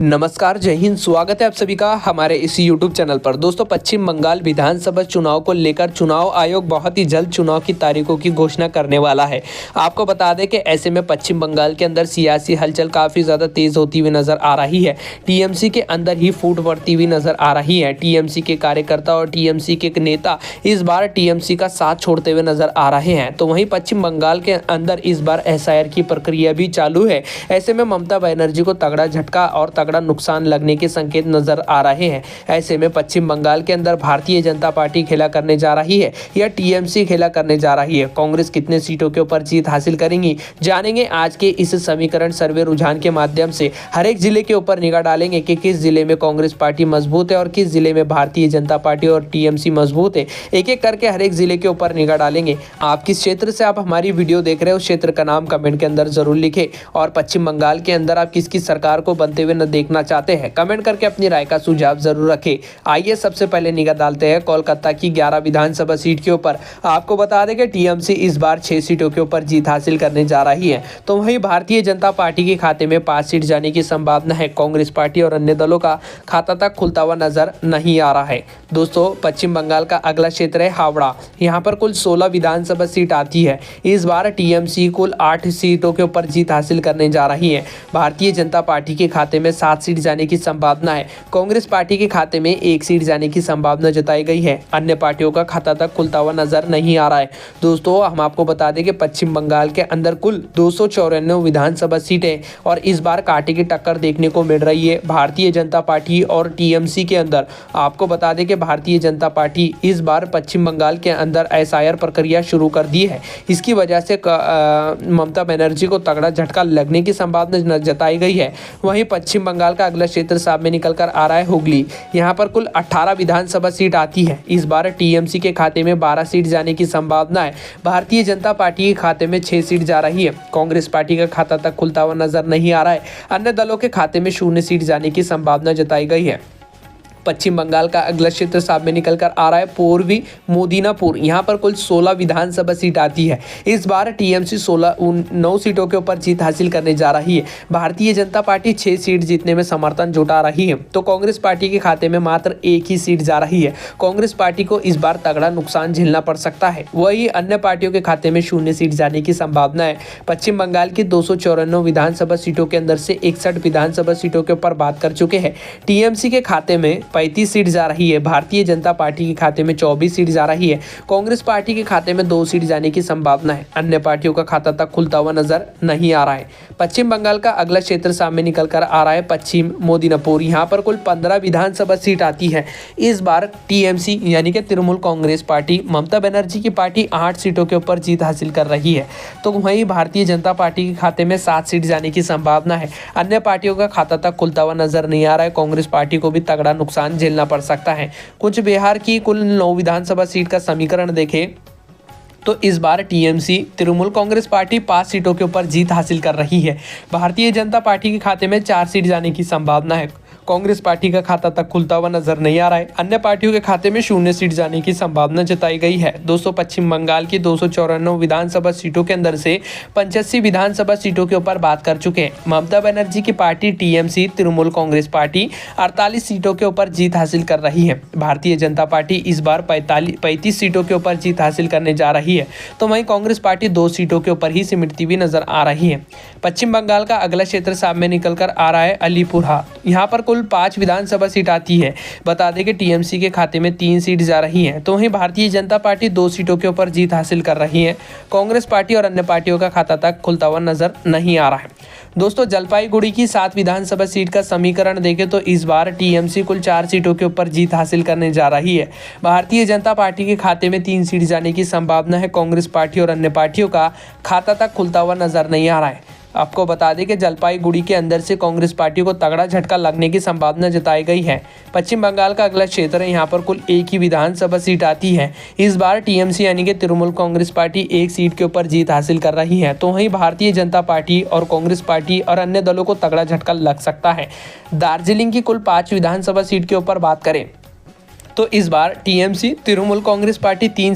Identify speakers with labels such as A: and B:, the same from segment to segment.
A: नमस्कार, जय हिंद। स्वागत है आप सभी का हमारे इस YouTube चैनल पर। दोस्तों, पश्चिम बंगाल विधानसभा चुनाव को लेकर चुनाव आयोग बहुत ही जल्द चुनाव की तारीखों की घोषणा करने वाला है। आपको बता दें कि ऐसे में पश्चिम बंगाल के अंदर सियासी हलचल काफ़ी ज़्यादा तेज़ होती हुई नज़र आ रही है। टीएमसी के अंदर ही फूट पड़ती हुई नज़र आ रही है। टीएमसी के कार्यकर्ता और टीएमसी के नेता इस बार टीएमसी का साथ छोड़ते हुए नज़र आ रहे हैं। तो वहीं पश्चिम बंगाल के अंदर इस बार एसआईआर की प्रक्रिया भी चालू है। ऐसे में ममता बनर्जी को तगड़ा झटका और तगड़ा नुकसान लगने के संकेत नजर आ रहे हैं। ऐसे में पश्चिम बंगाल के अंदर भारतीय जनता पार्टी खेला करने जा रही है या टीएमसी खेला करने जा रही है। कांग्रेस कितने सीटों के ऊपर जीत हासिल करेंगी, जानेंगे आज के इस समीकरण सर्वे रुझान के माध्यम से। हर एक जिले के ऊपर निगाह डालेंगे कि किस जिले में कांग्रेस पार्टी मजबूत है और किस जिले में भारतीय जनता पार्टी और टीएमसी मजबूत है। एक एक करके हर एक जिले के ऊपर निगाह डालेंगे। आप किस क्षेत्र से आप हमारी वीडियो देख रहे हो, उस क्षेत्र का नाम कमेंट के अंदर जरूर लिखें। और पश्चिम बंगाल के अंदर आप किसकी सरकार को बनते हुए न देखना चाहते हैं, कमेंट करके अपनी राय का सुझाव जरूर रखें। आइए सबसे पहले निगाह डालते हैं कोलकाता की 11 विधानसभा सीट के ऊपर। आपको बता दें कि टीएमसी इस बार 6 सीटों के ऊपर जीत हासिल करने जा रही है। तो वहीं भारतीय जनता पार्टी के खाते में 5 सीट जाने की संभावना है। कांग्रेस पार्टी और अन्य दलों का खाता तक खुलता हुआ नजर नहीं आ रहा है। दोस्तों, पश्चिम बंगाल का अगला क्षेत्र है हावड़ा। यहाँ पर कुल 16 विधानसभा सीट आती है। इस बार टीएमसी कुल 8 सीटों के ऊपर जीत हासिल करने जा रही है। भारतीय जनता पार्टी के खाते में 7 सीट जाने की संभावना है। कांग्रेस पार्टी के खाते में 1 सीट जाने की संभावना जताई गई है। अन्य पार्टियों का खाता तक खुलता हुआ नजर नहीं आ रहा है। दोस्तों, हम आपको बता दें कि पश्चिम बंगाल के अंदर कुल 294 विधानसभा सीटें और इस बार कांटे की टक्कर देखने को मिल रही है भारतीय जनता पार्टी और टीएमसी के अंदर। आपको बता दें कि भारतीय जनता पार्टी इस बार पश्चिम बंगाल के अंदर एसआईआर प्रक्रिया शुरू कर दी है। इसकी वजह से ममता बनर्जी को तगड़ा झटका लगने की संभावना जताई गई है। वहीं पश्चिम बंगाल का अगला क्षेत्र सामने निकल कर आ रहा है हुगली। यहाँ पर कुल 18 विधानसभा सीट आती है। इस बार टीएमसी के खाते में 12 सीट जाने की संभावना है। भारतीय जनता पार्टी के खाते में 6 सीट जा रही है। कांग्रेस पार्टी का खाता तक खुलता हुआ नजर नहीं आ रहा है। अन्य दलों के खाते में 0 सीट जाने की संभावना जताई गई है। पश्चिम बंगाल का अगला क्षेत्र सामने निकल कर आ रहा है पूर्वी मोदिनापुर। यहाँ पर कुल 16 विधानसभा सीट आती है। इस बार टीएमसी 9 सीटों के ऊपर जीत हासिल करने जा रही है। भारतीय जनता पार्टी 6 सीट जीतने में समर्थन जुटा रही है। तो कांग्रेस पार्टी के खाते में मात्र 1 ही सीट जा रही है। कांग्रेस पार्टी को इस बार तगड़ा नुकसान झेलना पड़ सकता है। वही अन्य पार्टियों के खाते में 0 सीट जाने की संभावना है। पश्चिम बंगाल की 294 विधानसभा सीटों के अंदर से 61 विधानसभा सीटों के ऊपर बात कर चुके हैं। टीएमसी के खाते में 35 सीट जा रही है। भारतीय जनता पार्टी के खाते में 24 सीट जा रही है। कांग्रेस पार्टी के खाते में 2 सीट जाने की संभावना है। अन्य पार्टियों का खाता तक खुलता हुआ नजर नहीं आ रहा है। पश्चिम बंगाल का अगला क्षेत्र सामने निकल कर आ रहा है पश्चिम मोदिनापुर। यहाँ पर कुल 15 विधानसभा सीट आती है। इस बार टीएमसी यानी कि तृणमूल कांग्रेस पार्टी, ममता बनर्जी की पार्टी 8 सीटों के ऊपर जीत हासिल कर रही है। तो वहीं भारतीय जनता पार्टी के खाते में 7 सीट जाने की संभावना है। अन्य पार्टियों का खाता तक खुलता हुआ नजर नहीं आ रहा है। कांग्रेस पार्टी को भी तगड़ा नुकसान झेलना पड़ सकता है। कुछ बिहार की कुल 9 विधानसभा सीट का समीकरण देखें तो इस बार टीएमसी तृणमूल कांग्रेस पार्टी 5 सीटों के ऊपर जीत हासिल कर रही है। भारतीय जनता पार्टी के खाते में 4 सीट जाने की संभावना है। कांग्रेस पार्टी का खाता तक खुलता हुआ नजर नहीं आ रहा है। अन्य पार्टियों के खाते में 0 सीट जाने की संभावना जताई गई है। दोस्तों, पश्चिम बंगाल की 294 विधानसभा सीटों के अंदर से 85 विधानसभा सीटों के ऊपर बात कर चुके हैं। ममता बनर्जी की party TMC Trinamool Congress party 48 सीटों के ऊपर जीत हासिल कर रही है। भारतीय जनता पार्टी इस बार 35 सीटों के ऊपर जीत हासिल करने जा रही है। तो वहीं कांग्रेस पार्टी 2 सीटों के ऊपर ही सिमटती हुई नजर आ रही है। पश्चिम बंगाल का अगला क्षेत्र सामने निकल कर आ रहा है अलीपुरा। यहाँ पर कुल 5 विधानसभा सीट आती है। बता दें कि टीएमसी के खाते में 3 सीट जा रही हैं। तो वहीं भारतीय जनता पार्टी 2 सीटों के ऊपर जीत हासिल कर रही है। कांग्रेस पार्टी और अन्य पार्टियों का खाता तक खुलता हुआ नजर नहीं आ रहा है। दोस्तों, जलपाईगुड़ी की 7 विधानसभा सीट का समीकरण देखें तो इस बार टीएमसी कुल 4 सीटों के ऊपर जीत हासिल करने जा रही है। भारतीय जनता पार्टी के खाते में 3 सीट जाने की संभावना है। कांग्रेस पार्टी और अन्य पार्टियों का खाता तक खुलता हुआ नजर नहीं आ रहा है। आपको बता दें कि जलपाईगुड़ी के अंदर से कांग्रेस पार्टी को तगड़ा झटका लगने की संभावना जताई गई है। पश्चिम बंगाल का अगला क्षेत्र है। यहाँ पर कुल 1 ही विधानसभा सीट आती है। इस बार टीएमसी यानी कि तृणमूल कांग्रेस पार्टी 1 सीट के ऊपर जीत हासिल कर रही है। तो वहीं भारतीय जनता पार्टी और कांग्रेस पार्टी और अन्य दलों को तगड़ा झटका लग सकता है। दार्जिलिंग की कुल 5 विधानसभा सीट के ऊपर बात करें तो इस बार TMC Trinamool Congress party 3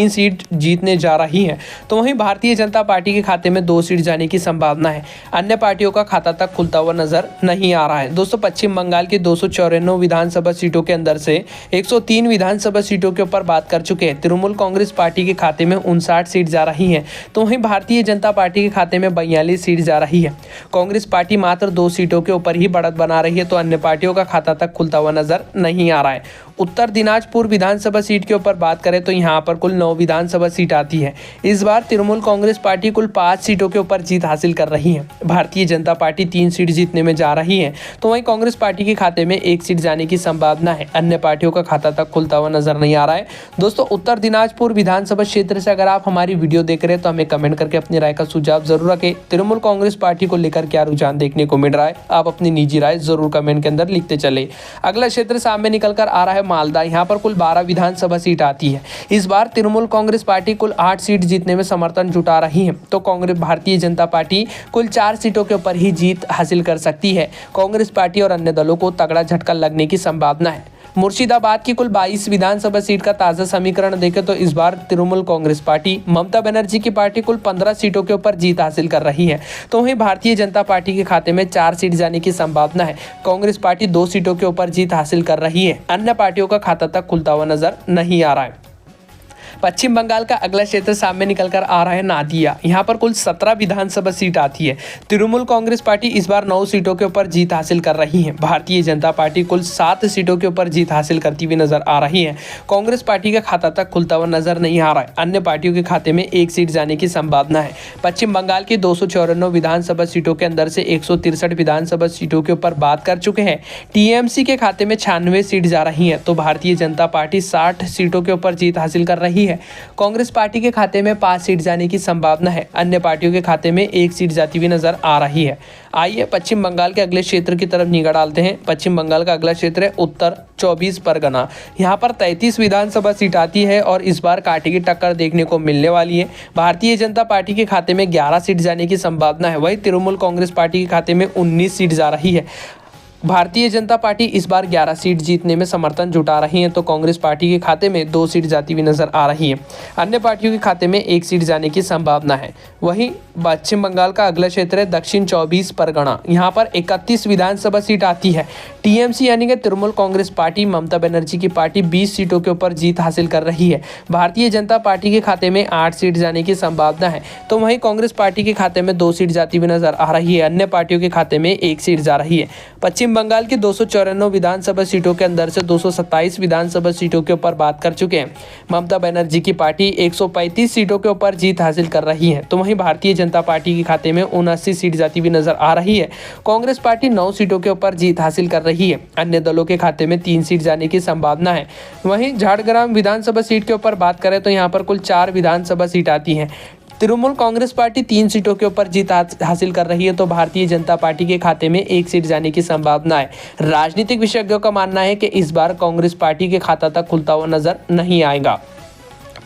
A: seat जीतने जा रही है, तो वहीं भारतीय जनता पार्टी के खाते में 2 सीट जाने की संभावना है। अन्य पार्टियों का खाता तक खुलता हुआ नजर नहीं आ रहा है। दोस्तों, पश्चिम बंगाल की 294 विधानसभा सीटों के अंदर से 103 विधानसभा सीटों के ऊपर बात कर चुके हैं। तृणमूल कांग्रेस पार्टी के खाते में 59 सीट जा रही है, तो वहीं भारतीय जनता पार्टी के खाते में 42 सीट जा रही है। कांग्रेस पार्टी मात्र 2 सीटों के ऊपर ही बढ़त बना रही है, तो अन्य पार्टियों का खाता तक खुलता हुआ नजर नहीं आ रहा है। उत्तर दिनाजपुर विधानसभा सीट के ऊपर बात करें तो यहाँ पर कुल 9 विधानसभा सीट आती है। इस बार तृणमूल कांग्रेस पार्टी कुल 5 सीटों के ऊपर जीत हासिल कर रही है। भारतीय जनता पार्टी 3 सीट जीतने में जा रही है, तो वहीं कांग्रेस पार्टी के खाते में 1 सीट जाने की संभावना है। अन्य पार्टियों का खाता तक खुलता हुआ नजर नहीं आ रहा है। दोस्तों, उत्तर दिनाजपुर विधानसभा क्षेत्र से अगर आप हमारी वीडियो देख रहे हैं तो हमें कमेंट करके अपनी राय का सुझाव जरूर रखें। तृणमूल कांग्रेस पार्टी को लेकर क्या रुझान देखने को मिल रहा है, आप अपनी निजी राय जरूर कमेंट के अंदर लिखते चले। अगला क्षेत्र सामने निकल कर आ रहा है मालदा। यहाँ पर कुल 12 विधानसभा सीट आती है। इस बार तृणमूल कांग्रेस पार्टी कुल 8 सीट जीतने में समर्थन जुटा रही है, तो कांग्रेस भारतीय जनता पार्टी कुल 4 सीटों के ऊपर ही जीत हासिल कर सकती है। कांग्रेस पार्टी और अन्य दलों को तगड़ा झटका लगने की संभावना है। मुर्शिदाबाद की कुल 22 विधानसभा सीट का ताजा समीकरण देखें तो इस बार तृणमूल कांग्रेस पार्टी ममता बनर्जी की पार्टी कुल 15 सीटों के ऊपर जीत हासिल कर रही है, तो वहीं भारतीय जनता पार्टी के खाते में 4 सीट जाने की संभावना है। कांग्रेस पार्टी 2 सीटों के ऊपर जीत हासिल कर रही है। अन्य पार्टियों का खाता तक खुलता हुआ नजर नहीं आ रहा है। पश्चिम बंगाल का अगला क्षेत्र सामने निकलकर आ रहा है नादिया। यहाँ पर कुल 17 विधानसभा सीट आती है। तृणमूल कांग्रेस पार्टी इस बार 9 सीटों के ऊपर जीत हासिल कर रही है। भारतीय जनता पार्टी कुल 7 सीटों के ऊपर जीत हासिल करती हुई नजर आ रही है। कांग्रेस पार्टी का खाता तक खुलता हुआ नजर नहीं आ रहा है। अन्य पार्टियों के खाते में 1 सीट जाने की संभावना है। पश्चिम बंगाल की 294 विधानसभा सीटों के अंदर से 163 विधानसभा सीटों के ऊपर बात कर चुके हैं। टीएमसी के खाते में 96 सीट जा रही है, तो भारतीय जनता पार्टी 60 सीटों के ऊपर जीत हासिल कर रही है। कांग्रेस पार्टी के खाते में 5 सीट जाने की संभावना है। अन्य पार्टियों के खाते में 1 सीट जाती हुई नजर आ रही है। आइए पश्चिम बंगाल के अगले क्षेत्र की तरफ निगाह डालते हैं। पश्चिम बंगाल का अगला क्षेत्र है उत्तर 24 परगना। यहाँ पर 33 विधानसभा सीट आती है और इस बार कांटे की टक्कर देखने को मिलने वाली है। भारतीय जनता पार्टी के खाते में 11 सीट जाने की संभावना है, वहीं तृणमूल कांग्रेस पार्टी के खाते में 19 सीट जा रही है। भारतीय जनता पार्टी इस बार 11 सीट जीतने में समर्थन जुटा रही है, तो कांग्रेस पार्टी के खाते में 2 सीट जाती हुई नजर आ रही है। अन्य पार्टियों के खाते में 1 सीट जाने की संभावना है। वहीं पश्चिम बंगाल का अगला क्षेत्र है दक्षिण 24 परगना। यहाँ पर 31 विधानसभा सीट आती है। टीएमसी यानी कि तृणमूल कांग्रेस पार्टी ममता बनर्जी की पार्टी 20 सीटों के ऊपर जीत हासिल कर रही है। भारतीय जनता पार्टी के खाते में 8 सीट जाने की संभावना है, तो वहीं कांग्रेस पार्टी के खाते में 2 सीट जाती हुई नजर आ रही है। अन्य पार्टियों के खाते में 1 सीट जा रही है। पश्चिम बंगाल की 294 विधानसभा सीटों के अंदर से 227 विधानसभा सीटों के ऊपर बात कर चुके हैं। ममता बनर्जी की पार्टी 135 सीटों के ऊपर जीत हासिल कर रही है, तो वहीं भारतीय जनता पार्टी के खाते में 79 सीट जाती हुई नजर आ रही है। कांग्रेस पार्टी 9 सीटों के ऊपर जीत हासिल कर रही है। अन्य दलों के खाते में 3 सीट जाने की संभावना है। वहीं झारग्राम विधानसभा सीट के ऊपर बात करें तो यहाँ पर कुल 4 विधानसभा सीट आती है। तृणमूल कांग्रेस पार्टी 3 सीटों के ऊपर जीत हासिल कर रही है, तो भारतीय जनता पार्टी के खाते में 1 सीट जाने की संभावना है। राजनीतिक विशेषज्ञों का मानना है कि इस बार कांग्रेस पार्टी के खाता तक खुलता हुआ नजर नहीं आएगा।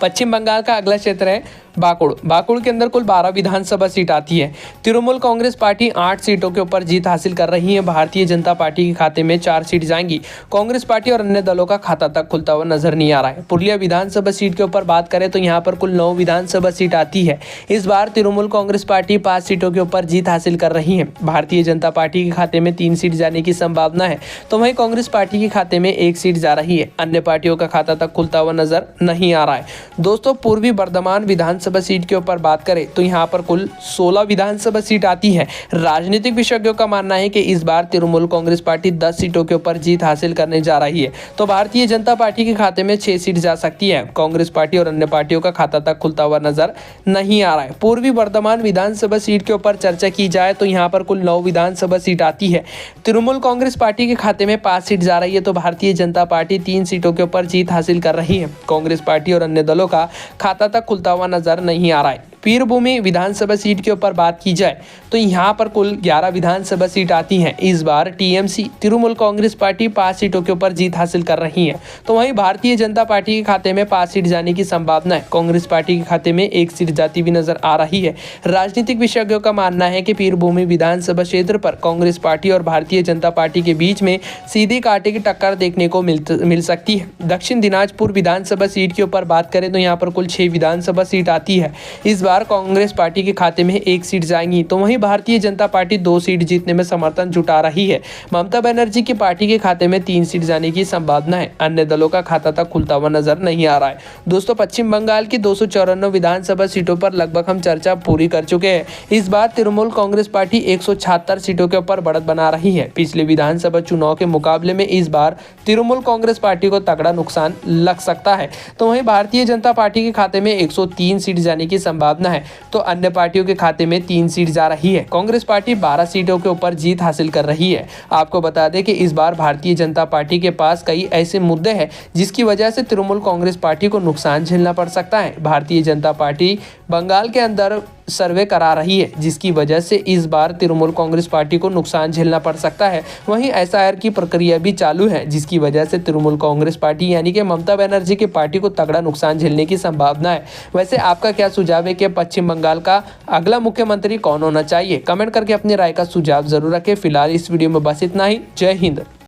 A: पश्चिम बंगाल का अगला क्षेत्र है बाकुड़ के अंदर कुल 12 विधानसभा सीट आती है। तृणमूल कांग्रेस पार्टी 8 सीटों के ऊपर जीत हासिल कर रही है। भारतीय जनता पार्टी के खाते में 4 सीट जाएंगी। कांग्रेस पार्टी और अन्य दलों का खाता तक खुलता हुआ नजर नहीं आ रहा है। पुरुलिया विधानसभा सीट के ऊपर बात करें तो यहाँ पर कुल 9 विधानसभा सीट आती है। इस बार तृणमूल कांग्रेस पार्टी 5 सीटों के ऊपर जीत हासिल कर रही है। भारतीय जनता पार्टी के खाते में 3 सीट जाने की संभावना है, तो वहीं कांग्रेस पार्टी के खाते में 1 सीट जा रही है। अन्य पार्टियों का खाता तक खुलता हुआ नजर नहीं आ रहा है। दोस्तों, पूर्वी बर्धमान विधानसभा सीट के ऊपर बात करें तो यहाँ पर कुल 16 विधानसभा सीट आती है। राजनीतिक विशेषज्ञों का मानना है कि इस बार तृणमूल कांग्रेस पार्टी 10 सीटों के ऊपर जीत हासिल करने जा रही है, तो भारतीय जनता पार्टी के खाते में 6 सीट जा सकती है। कांग्रेस पार्टी और अन्य पार्टियों का खाता तक खुलता हुआ नजर नहीं आ रहा है। पूर्वी बर्धमान विधानसभा सीट के ऊपर चर्चा की जाए तो यहाँ पर कुल 9 विधानसभा सीट आती है। तृणमूल कांग्रेस पार्टी के खाते में 5 सीट जा रही है, तो भारतीय जनता पार्टी 3 सीटों के ऊपर जीत हासिल कर रही है। कांग्रेस पार्टी और अन्य दलों का खाता तक खुलता हुआ नजर नहीं आ रहा है। पीरभूमि विधानसभा सीट के ऊपर बात की जाए तो यहाँ पर कुल 11 विधानसभा सीट आती हैं। इस बार टीएमसी तृणमूल कांग्रेस पार्टी 5 सीटों के ऊपर जीत हासिल कर रही है, तो वहीं भारतीय जनता पार्टी के खाते में 5 सीट जाने की संभावना है। कांग्रेस पार्टी के खाते में 1 सीट जाती हुई नजर आ रही है। राजनीतिक विशेषज्ञों का मानना है कि पीरभूमि विधानसभा क्षेत्र पर कांग्रेस पार्टी और भारतीय जनता पार्टी के बीच में सीधी कांटे की टक्कर देखने को मिल सकती है। दक्षिण दिनाजपुर विधानसभा सीट के ऊपर बात करें तो यहाँ पर कुल 6 विधानसभा सीट आती है। इस बार कांग्रेस पार्टी के खाते में 1 सीट जाएंगी, तो वहीं भारतीय जनता पार्टी 2 सीट जीतने में समर्थन जुटा रही है। ममता बनर्जी की पार्टी के खाते में 3 सीट जाने की संभावना है। अन्य दलों का खाता तक खुलता हुआ नजर नहीं आ रहा है। दोस्तों, पश्चिम बंगाल की 294 विधानसभा सीटों पर लगभग हम चर्चा पूरी कर चुके हैं। इस बार तृणमूल कांग्रेस पार्टी 176 सीटों के ऊपर बढ़त बना रही है। पिछले विधानसभा चुनाव के मुकाबले में इस बार तृणमूल कांग्रेस पार्टी को तगड़ा नुकसान लग सकता है, तो वहीं भारतीय जनता पार्टी के खाते में 103 सीट जाने की संभावना है, तो अन्य पार्टियों के खाते में 3 सीट जा रही है। कांग्रेस पार्टी 12 सीटों के ऊपर जीत हासिल कर रही है। आपको बता दें कि इस बार भारतीय जनता पार्टी के पास कई ऐसे मुद्दे हैं जिसकी वजह से तृणमूल कांग्रेस पार्टी को नुकसान झेलना पड़ सकता है। भारतीय जनता पार्टी बंगाल के अंदर सर्वे करा रही है, जिसकी वजह से इस बार तृणमूल कांग्रेस पार्टी को नुकसान झेलना पड़ सकता है। वहीं एसआईआर की प्रक्रिया भी चालू है, जिसकी वजह से तृणमूल कांग्रेस पार्टी यानी कि ममता बनर्जी की पार्टी को तगड़ा नुकसान झेलने की संभावना है। वैसे आपका क्या सुझाव है कि पश्चिम बंगाल का अगला मुख्यमंत्री कौन होना चाहिए? कमेंट करके अपनी राय का सुझाव जरूर रखें। फिलहाल इस वीडियो में बस इतना ही। जय हिंद।